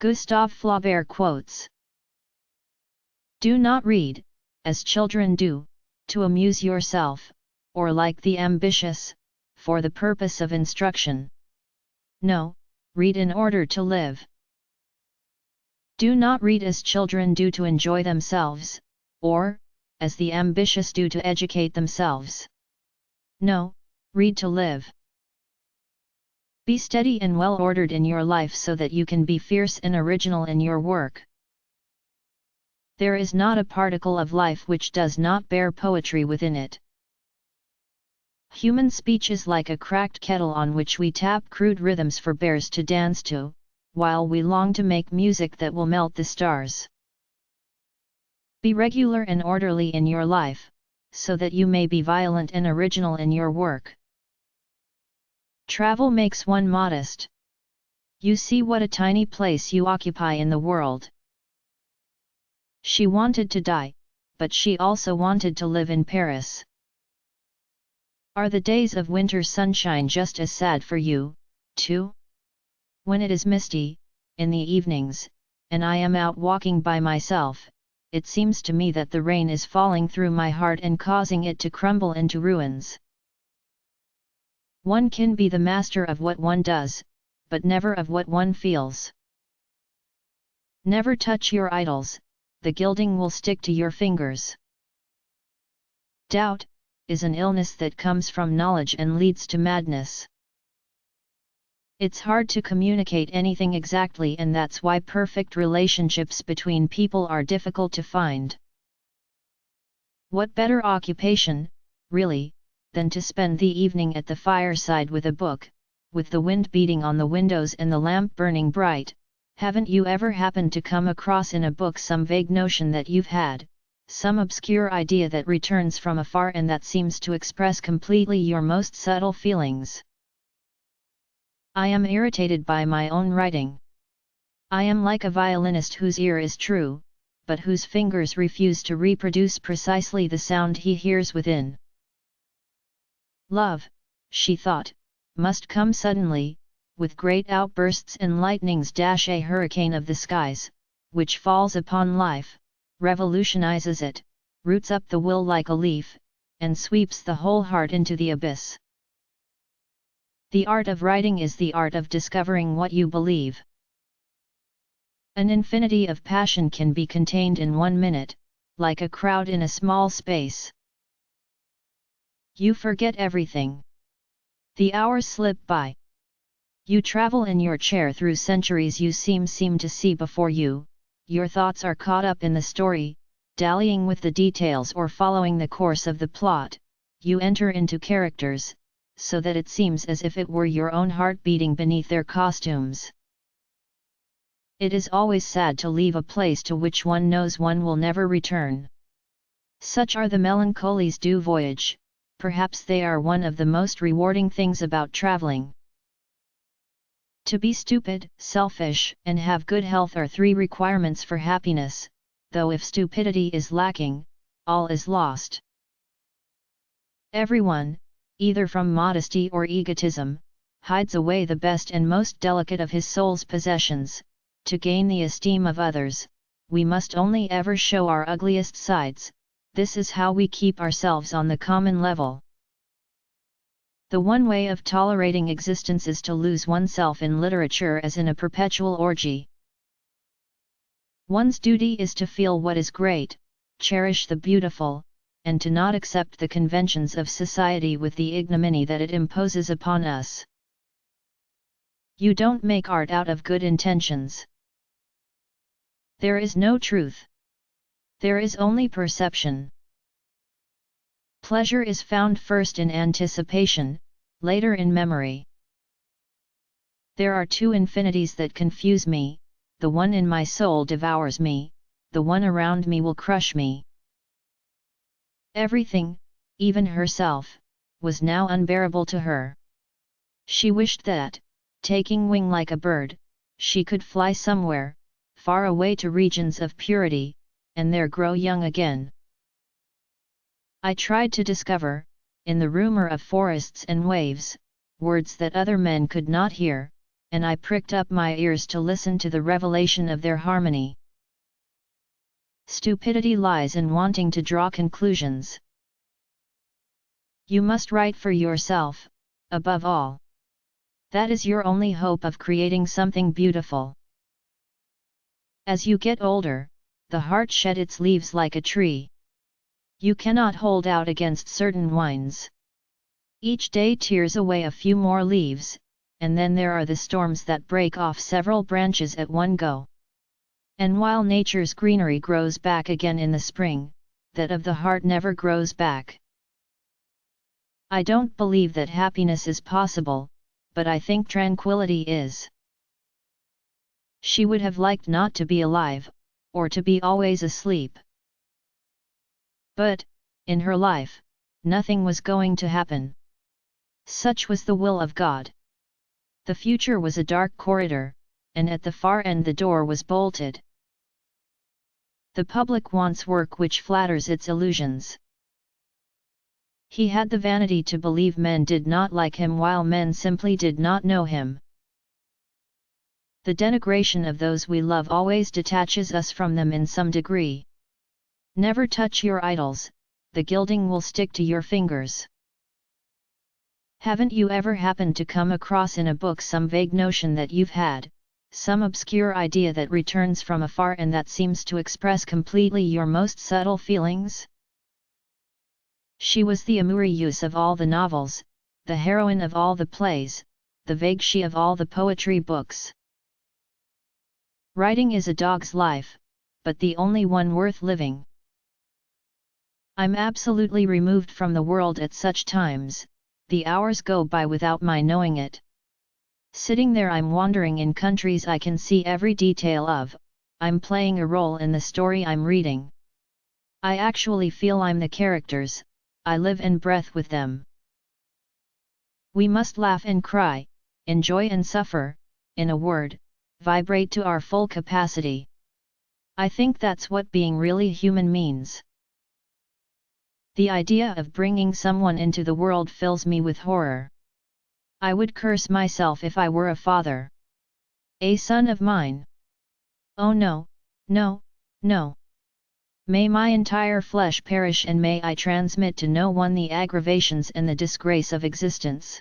Gustave Flaubert quotes: "Do not read, as children do, to amuse yourself, or like the ambitious, for the purpose of instruction. No, read in order to live. Do not read as children do to enjoy themselves, or, as the ambitious do to educate themselves. No, read to live. Be steady and well-ordered in your life so that you can be fierce and original in your work. There is not a particle of life which does not bear poetry within it. Human speech is like a cracked kettle on which we tap crude rhythms for bears to dance to, while we long to make music that will melt the stars. Be regular and orderly in your life, so that you may be violent and original in your work. Travel makes one modest. You see what a tiny place you occupy in the world." She wanted to die, but she also wanted to live in Paris. Are the days of winter sunshine just as sad for you, too? When it is misty, in the evenings, and I am out walking by myself, it seems to me that the rain is falling through my heart and causing it to crumble into ruins. One can be the master of what one does, but never of what one feels. Never touch your idols, the gilding will stick to your fingers. Doubt is an illness that comes from knowledge and leads to madness. It's hard to communicate anything exactly, and that's why perfect relationships between people are difficult to find. What better occupation, really, than to spend the evening at the fireside with a book, with the wind beating on the windows and the lamp burning bright? Haven't you ever happened to come across in a book some vague notion that you've had, some obscure idea that returns from afar and that seems to express completely your most subtle feelings? I am irritated by my own writing. I am like a violinist whose ear is true, but whose fingers refuse to reproduce precisely the sound he hears within. Love, she thought, must come suddenly, with great outbursts and lightnings, a hurricane of the skies, which falls upon life, revolutionizes it, roots up the will like a leaf, and sweeps the whole heart into the abyss. The art of writing is the art of discovering what you believe. An infinity of passion can be contained in 1 minute, like a crowd in a small space. You forget everything. The hours slip by. You travel in your chair through centuries you seem to see before you, your thoughts are caught up in the story, dallying with the details or following the course of the plot, you enter into characters, so that it seems as if it were your own heart beating beneath their costumes. It is always sad to leave a place to which one knows one will never return. Such are the melancholies du voyage. Perhaps they are one of the most rewarding things about traveling. To be stupid, selfish, and have good health are 3 requirements for happiness, though if stupidity is lacking, all is lost. Everyone, either from modesty or egotism, hides away the best and most delicate of his soul's possessions. To gain the esteem of others, we must only ever show our ugliest sides. This is how we keep ourselves on the common level. The one way of tolerating existence is to lose oneself in literature as in a perpetual orgy. One's duty is to feel what is great, cherish the beautiful, and to not accept the conventions of society with the ignominy that it imposes upon us. You don't make art out of good intentions. There is no truth. There is only perception. Pleasure is found first in anticipation, later in memory. There are 2 infinities that confuse me, the one in my soul devours me, the one around me will crush me. Everything, even herself, was now unbearable to her. She wished that, taking wing like a bird, she could fly somewhere, far away to regions of purity, and there grow young again. I tried to discover, in the rumor of forests and waves, words that other men could not hear, and I pricked up my ears to listen to the revelation of their harmony. Stupidity lies in wanting to draw conclusions. You must write for yourself, above all. That is your only hope of creating something beautiful. As you get older, the heart shed its leaves like a tree. You cannot hold out against certain winds. Each day tears away a few more leaves, and then there are the storms that break off several branches at one go. And while nature's greenery grows back again in the spring, that of the heart never grows back. I don't believe that happiness is possible, but I think tranquility is. She would have liked not to be alive, or to be always asleep. But, in her life, nothing was going to happen. Such was the will of God. The future was a dark corridor, and at the far end the door was bolted. The public wants work which flatters its illusions. He had the vanity to believe men did not like him while men simply did not know him. The denigration of those we love always detaches us from them in some degree. Never touch your idols, the gilding will stick to your fingers. Haven't you ever happened to come across in a book some vague notion that you've had, some obscure idea that returns from afar and that seems to express completely your most subtle feelings? She was the amoureuse of all the novels, the heroine of all the plays, the vague she of all the poetry books. Writing is a dog's life, but the only one worth living. I'm absolutely removed from the world at such times, the hours go by without my knowing it. Sitting there I'm wandering in countries I can see every detail of, I'm playing a role in the story I'm reading. I actually feel I'm the characters, I live and breath with them. We must laugh and cry, enjoy and suffer, in a word, vibrate to our full capacity. I think that's what being really human means. The idea of bringing someone into the world fills me with horror. I would curse myself if I were a father. A son of mine. Oh no, no, no. May my entire flesh perish and may I transmit to no one the aggravations and the disgrace of existence.